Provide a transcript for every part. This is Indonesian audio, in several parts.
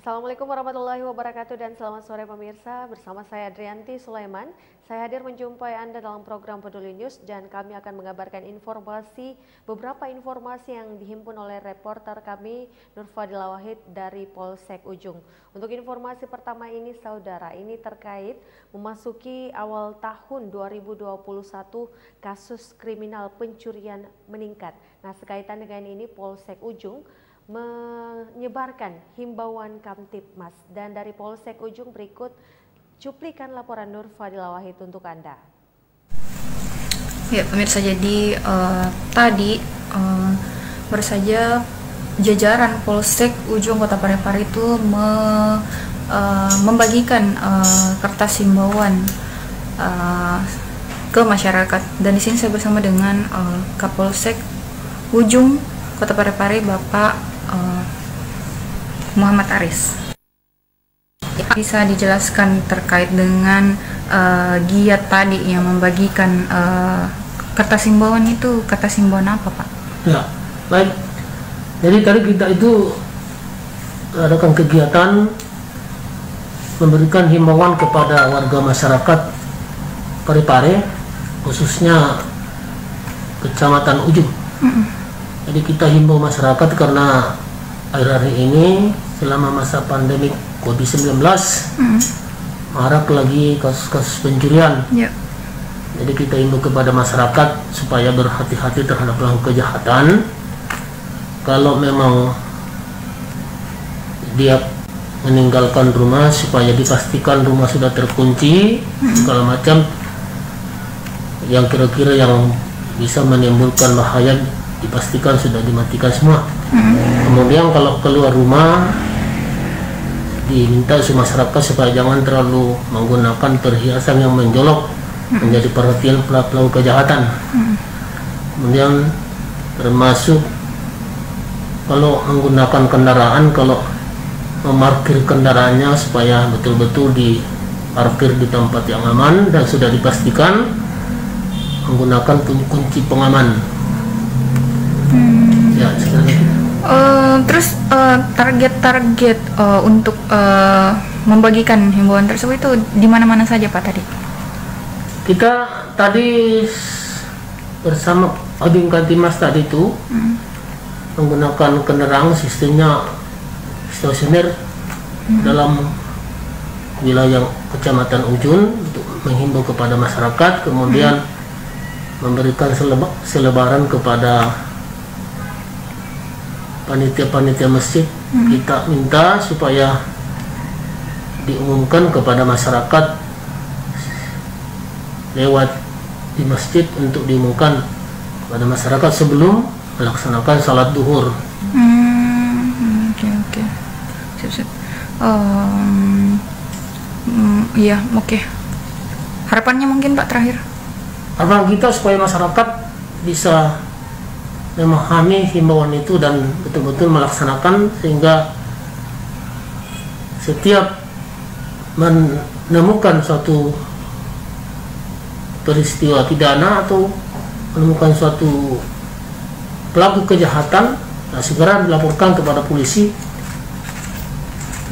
Assalamualaikum warahmatullahi wabarakatuh dan selamat sore pemirsa. Bersama saya Adrianti Sulaiman. Saya hadir menjumpai Anda dalam program Peduli News dan kami akan mengabarkan beberapa informasi yang dihimpun oleh reporter kami Nur Fadila Wahid dari Polsek Ujung. Untuk informasi pertama ini saudara, ini terkait memasuki awal tahun 2021 kasus kriminal pencurian meningkat. Nah, sekaitan dengan ini Polsek Ujung menyebarkan himbauan Kamtibmas, dan dari Polsek Ujung berikut cuplikan laporan Nur Fadila Wahid untuk Anda. Ya pemirsa, jadi tadi baru saja jajaran Polsek Ujung Kota Parepare itu membagikan kertas himbauan ke masyarakat, dan di sini saya bersama dengan Kapolsek Ujung Kota Parepare Bapak Muhammad Aris. Bisa dijelaskan terkait dengan giat tadi yang membagikan kertas himbauan itu, kertas himbauan apa Pak? Ya, baik. Jadi tadi kita itu adakan kegiatan memberikan himbauan kepada warga masyarakat Parepare, khususnya Kecamatan Ujung. Jadi kita himbau masyarakat karena akhir-akhir ini selama masa pandemi COVID-19 marak lagi kasus-kasus pencurian. Jadi kita himbau kepada masyarakat supaya berhati-hati terhadap pelaku kejahatan. Kalau memang dia meninggalkan rumah, supaya dipastikan rumah sudah terkunci, segala macam yang kira-kira yang bisa menimbulkan bahaya dipastikan sudah dimatikan semua. Kemudian kalau keluar rumah diminta masyarakat supaya jangan terlalu menggunakan perhiasan yang menjolok, menjadi perhatian pelaku kejahatan. Kemudian termasuk kalau menggunakan kendaraan, kalau memarkir kendaraannya supaya betul-betul diparkir di tempat yang aman dan sudah dipastikan menggunakan kunci pengaman. Ya, terus target-target untuk membagikan himbauan tersebut itu di mana-mana saja Pak tadi? Kita tadi bersama Abim Kamtibmas tadi itu menggunakan kendaraan sistemnya stasioner dalam wilayah Kecamatan Ujung untuk menghimbau kepada masyarakat, kemudian memberikan selebaran kepada panitia-panitia masjid. Kita minta supaya diumumkan kepada masyarakat lewat di masjid, untuk diumumkan kepada masyarakat sebelum melaksanakan salat duhur. Oke. Sip. Iya, oke. Harapannya mungkin Pak terakhir? Harapan kita supaya masyarakat bisa memahami himbauan itu dan betul-betul melaksanakan, sehingga setiap menemukan suatu peristiwa pidana atau menemukan suatu pelaku kejahatan, segera dilaporkan kepada polisi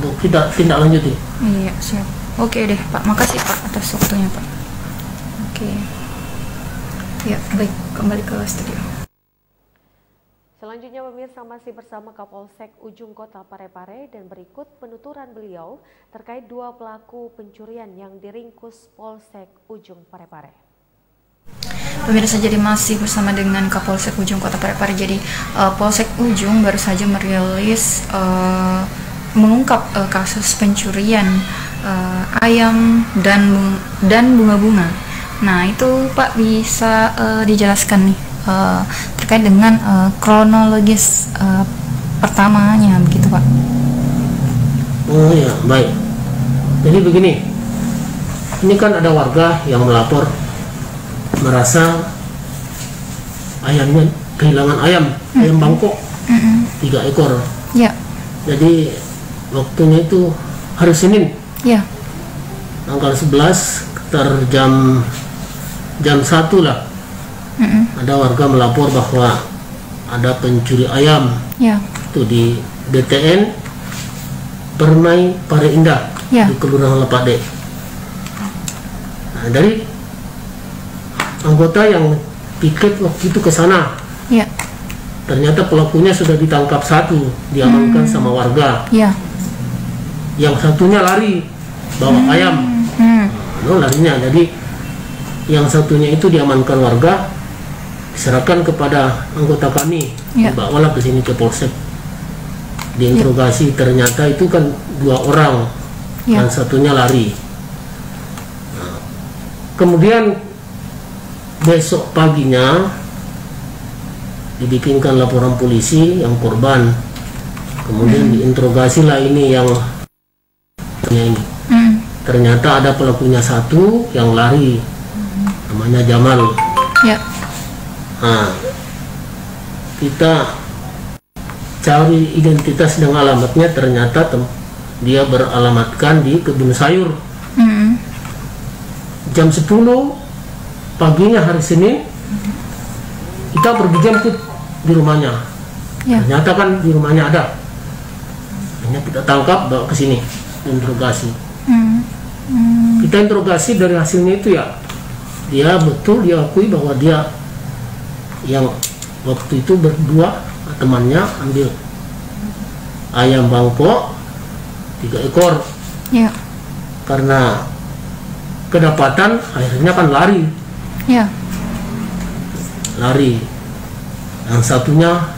untuk tindak lanjuti. Iya, siap. Oke deh Pak, makasih Pak atas waktunya Pak. Oke. Ya, baik, kembali ke studio. Selanjutnya pemirsa masih bersama Kapolsek Ujung Kota Parepare dan berikut penuturan beliau terkait dua pelaku pencurian yang diringkus Polsek Ujung Parepare. Pemirsa, jadi masih bersama dengan Kapolsek Ujung Kota Parepare. Jadi Polsek Ujung baru saja merilis mengungkap kasus pencurian ayam dan bunga-bunga. Nah itu Pak bisa dijelaskan nih terkait dengan kronologis pertamanya begitu Pak? Oh ya, baik. Jadi begini, ini kan ada warga yang melapor merasa ayamnya kehilangan ayam bangkok 3 ekor. Ya. Jadi waktunya itu hari Senin. Ya. Tanggal 11 sekitar jam 1 lah. Ada warga melapor bahwa ada pencuri ayam. Ya. Itu di BTN Permai Pare Indah Ya. di Kelurahan Lepade. Nah, dari anggota yang piket waktu itu ke sana, Ya. ternyata pelakunya sudah ditangkap satu, diamankan sama warga. Ya. Yang satunya lari bawa ayam. No, larinya. Jadi yang satunya itu diamankan warga, diserahkan kepada anggota kami, Ya. dibawalah ke sini ke Polsek. Diinterogasi, ternyata itu kan 2 orang, Ya. dan satunya lari. Nah, kemudian besok paginya dibikinkan laporan polisi yang korban, kemudian diinterogasilah ini yang ini. Ternyata ada pelakunya satu yang lari, namanya Jamal. Ya. Nah, kita cari identitas dan alamatnya, ternyata dia beralamatkan di kebun sayur. Jam 10 paginya hari Senin kita pergi jemput di rumahnya. Ya. Ternyata kan di rumahnya ada. Hanya kita tangkap, bawa ke sini, interogasi. Kita interogasi, dari hasilnya itu ya dia betul, dia akui bahwa dia yang waktu itu berdua temannya ambil ayam bangkok 3 ekor. Ya. Karena kedapatan akhirnya kan lari. Ya. Lari. Yang satunya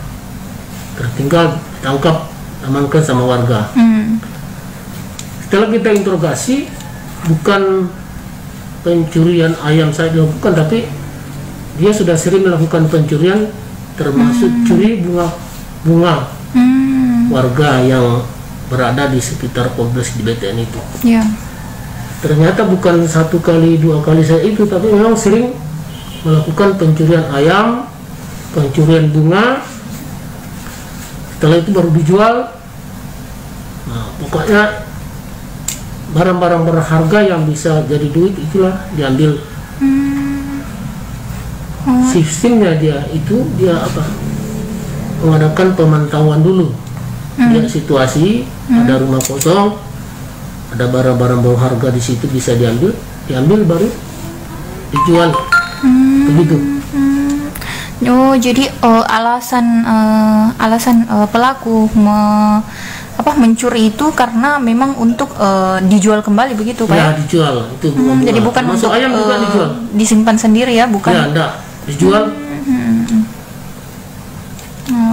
tertinggal, ditangkap, amankan sama warga. Setelah kita interogasi, bukan pencurian ayam saja, bukan, tapi dia sudah sering melakukan pencurian, termasuk curi bunga warga yang berada di sekitar kompleks di BTN itu. Ya. Ternyata bukan 1 kali 2 kali saya itu, tapi memang sering melakukan pencurian ayam, pencurian bunga. Setelah itu baru dijual. Nah, pokoknya barang-barang berharga yang bisa jadi duit itulah diambil. Sistemnya dia apa? Mengadakan pemantauan dulu. Dia situasi, ada rumah kosong, ada barang-barang berharga di situ bisa diambil baru dijual. Begitu. Oh, jadi alasan pelaku mencuri itu karena memang untuk dijual kembali begitu, Pak? Ya, dijual. Itu jadi bukan masuk untuk ayam juga dijual. disimpan sendiri ya, bukan? Ya, enggak, dijual.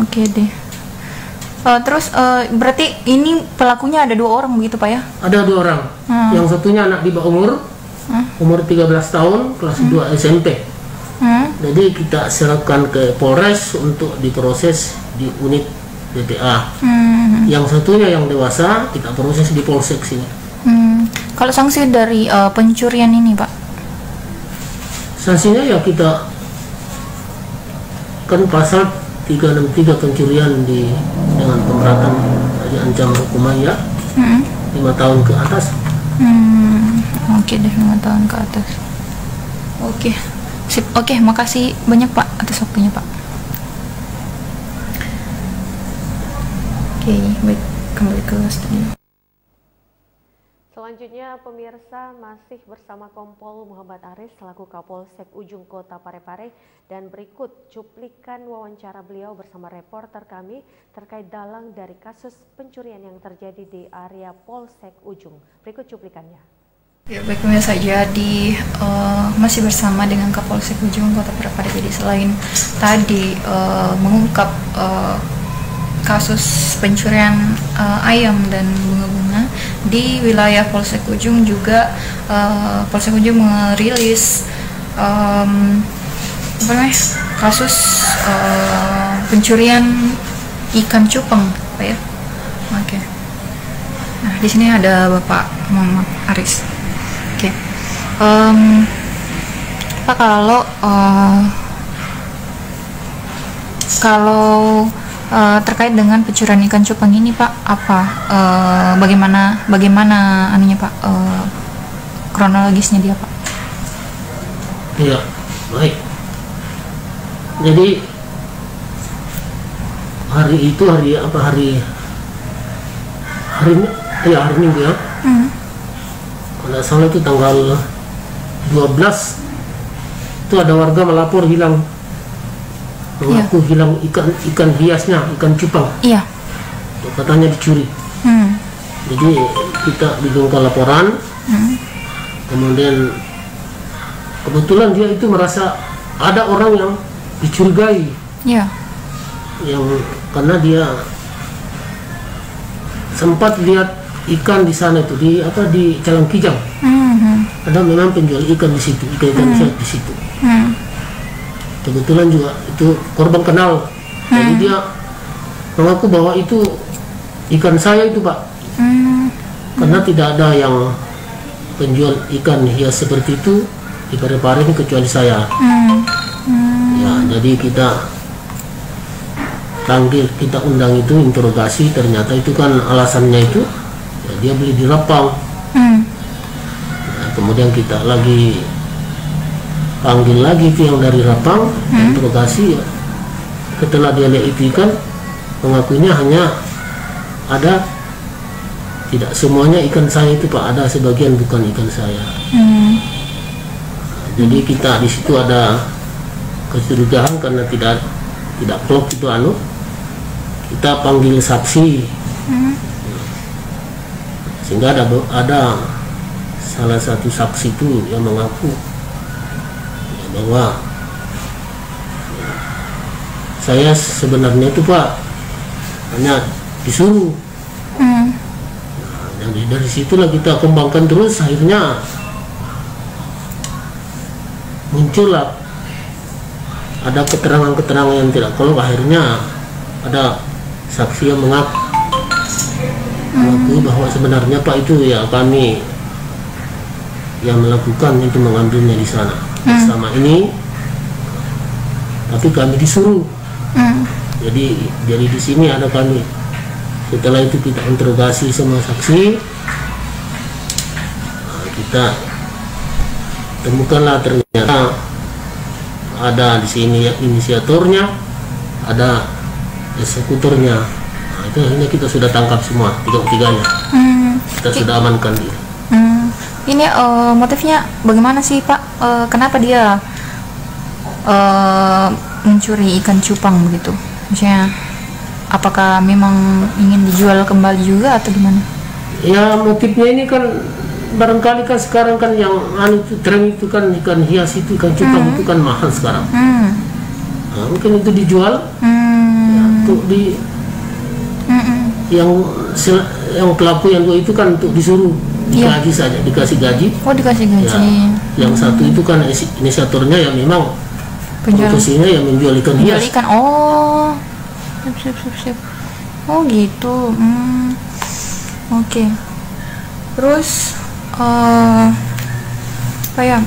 Oke deh. Terus berarti ini pelakunya ada 2 orang begitu, Pak ya? Ada 2 orang. Yang satunya anak di bawah umur 13 tahun, kelas 2 SMP. Jadi kita serahkan ke Polres untuk diproses di unit BPA. Yang satunya yang dewasa kita proses di Polsek sini. Kalau sanksi dari pencurian ini, Pak? Sanksinya ya kita kan pasal 363 pencurian dengan pemberatan diancam hukuman ya 5 tahun ke atas. Oke deh, 5 tahun ke atas. Oke. Sip. Oke, makasih banyak Pak atas waktunya, Pak. Oke, baik, kembali ke studio. Selanjutnya pemirsa masih bersama Kompol Muhammad Aris selaku Kapolsek Ujung Kota Parepare, dan berikut cuplikan wawancara beliau bersama reporter kami terkait dalang dari kasus pencurian yang terjadi di area Polsek Ujung. Berikut cuplikannya. Ya, baik pemirsa, jadi masih bersama dengan Kapolsek Ujung Kota Parepare. Jadi selain tadi mengungkap kasus pencurian ayam dan bunga-bunga di wilayah Polsek Ujung, juga Polsek Ujung merilis kasus pencurian ikan cupang, Pak ya. Oke. Nah, di sini ada Bapak Muhammad Aris. Oke. Pak, kalau terkait dengan pencurian ikan cupang ini, Pak, bagaimana anunya, Pak, kronologisnya dia, Pak? Iya, baik. Jadi hari itu hari ya hari Minggu ya. Kalau nggak salah itu tanggal 12 itu ada warga melapor hilang, mengaku hilang ikan hiasnya, ikan cupang. Iya. Katanya dicuri. Jadi kita bingungkan laporan. Kemudian kebetulan dia itu merasa ada orang yang dicurigai. Iya. Yang karena dia sempat lihat ikan di sana itu di Calangkijang. Ada memang penjual ikan di situ, ikan di situ. Kebetulan juga itu korban kenal. Jadi dia mengaku bahwa itu ikan saya itu, Pak. Karena tidak ada yang penjual ikan hias seperti itu di Parepare ini kecuali saya. Ya, jadi kita panggil, kita undang itu interogasi, ternyata itu kan alasannya itu ya, dia beli di Rapang. Nah, kemudian kita lagi panggil lagi itu yang dari Rapang, interogasi ya. Setelah dia lihat itu ikan, mengakuinya hanya ada, tidak semuanya ikan saya itu, Pak, ada sebagian bukan ikan saya. Jadi kita di situ ada kecurigaan karena tidak klop itu kita panggil saksi. Sehingga ada salah satu saksi itu yang mengaku ya, bahwa saya sebenarnya itu, Pak, hanya disuruh. Dari situlah kita kembangkan terus, akhirnya muncullah ada keterangan-keterangan yang tidak kalau akhirnya ada saksi yang mengaku bahwa sebenarnya, Pak, itu ya kami yang melakukan itu, mengambilnya di sana bersama ini, tapi kami disuruh. Jadi di sini ada kami. Setelah itu kita interogasi semua saksi, kita temukanlah ternyata ada di sini inisiatornya, ada eksekutornya. Nah, itu akhirnya kita sudah tangkap semua tiga-tiganya. Kita sudah amankan dia. Ini motifnya bagaimana sih, Pak? Kenapa dia mencuri ikan cupang begitu? Maksudnya apakah memang ingin dijual kembali juga atau gimana? Ya, motifnya ini kan barangkali kan sekarang kan yang tren itu kan ikan hias itu, ikan cupang itu kan mahal sekarang. Nah, mungkin itu dijual ya, untuk yang pelaku yang dua itu kan untuk disuruh digaji saja, dikasih gaji. Oh, dikasih gaji. Ya, yang satu itu kan inisiatornya yang memang profesinya yang menjual ikan hias. Menjual ikan. Oh, sip. Oh gitu. Oke. Terus apa ya?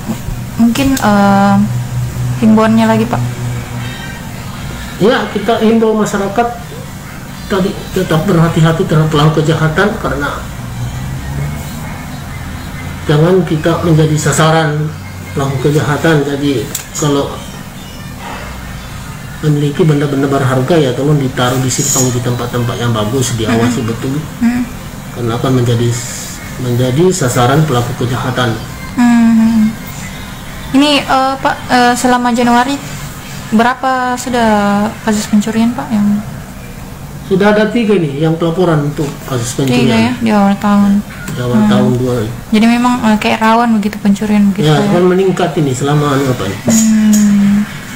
Mungkin himbauannya lagi, Pak. Ya, kita himbau masyarakat tadi tetap berhati-hati terhadap pelaku kejahatan, karena jangan kita menjadi sasaran pelaku kejahatan. Jadi kalau memiliki benda-benda berharga ya tolong ditaruh di simpang di tempat-tempat yang bagus, diawasi betul, karena akan menjadi sasaran pelaku kejahatan. Ini Pak, selama Januari berapa sudah kasus pencurian, Pak? Yang sudah ada 3 nih yang pelaporan untuk kasus 3 pencurian ya di awal tahun. Di awal tahun 2. Jadi memang kayak rawan begitu pencurian begitu. Ya, kan meningkat ini selama apa nih?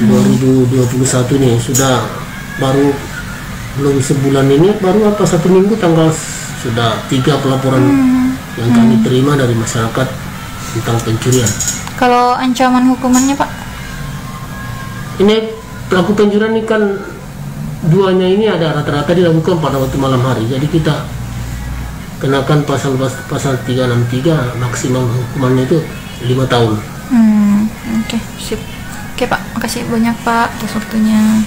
2021 nih sudah belum sebulan ini, baru 1 minggu sudah 3 pelaporan yang kami terima dari masyarakat tentang pencurian. Kalau ancaman hukumannya, Pak? Ini pelaku pencurian ini kan duanya ini ada rata-rata dilakukan pada waktu malam hari, jadi kita kenakan pasal 363, maksimum hukumannya itu 5 tahun. Oke, sip. Oke, Pak, makasih banyak, Pak, atas waktunya.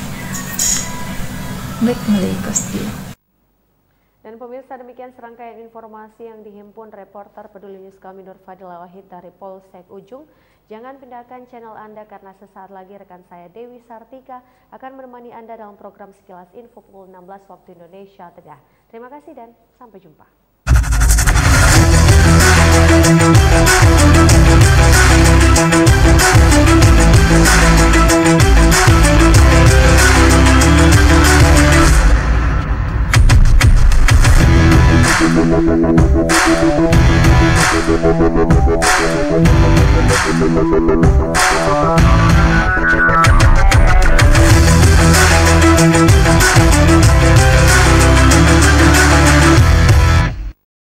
Baik, kembali ke studio. Dan pemirsa, demikian serangkaian informasi yang dihimpun reporter Peduli News kami Nur Fadila Wahid dari Polsek Ujung. Jangan pindahkan channel Anda karena sesaat lagi rekan saya Dewi Sartika akan menemani Anda dalam program Sekilas Info pukul 16 waktu Indonesia Tengah. Terima kasih dan sampai jumpa.